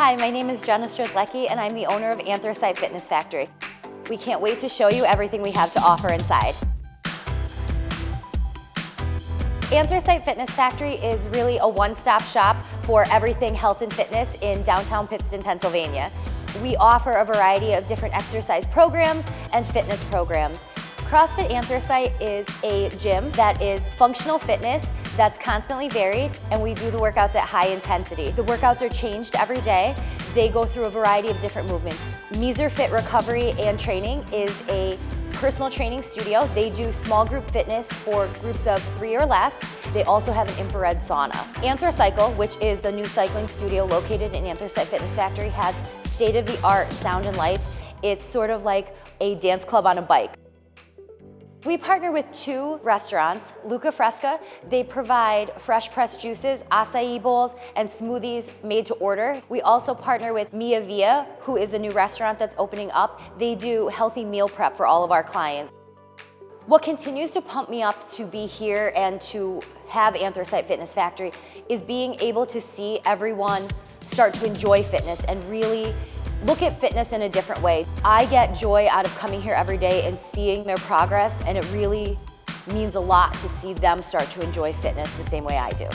Hi, my name is Jenna Strzelecki and I'm the owner of Anthracite Fitness Factory. We can't wait to show you everything we have to offer inside. Anthracite Fitness Factory is really a one-stop shop for everything health and fitness in downtown Pittston, Pennsylvania. We offer a variety of different exercise programs and fitness programs. CrossFit Anthracite is a gym that is functional fitness that's constantly varied, and we do the workouts at high intensity. The workouts are changed every day. They go through a variety of different movements. Meeser Fit Recovery and Training is a personal training studio. They do small group fitness for groups of 3 or less. They also have an infrared sauna. Anthracycle, which is the new cycling studio located in Anthracite Fitness Factory, has state-of-the-art sound and lights. It's sort of like a dance club on a bike. We partner with 2 restaurants, Luca Fresca. They provide fresh pressed juices, acai bowls, and smoothies made to order. We also partner with Mia Via, who is a new restaurant that's opening up. They do healthy meal prep for all of our clients. What continues to pump me up to be here and to have Anthracite Fitness Factory is being able to see everyone start to enjoy fitness and really look at fitness in a different way. I get joy out of coming here every day and seeing their progress, and it really means a lot to see them start to enjoy fitness the same way I do.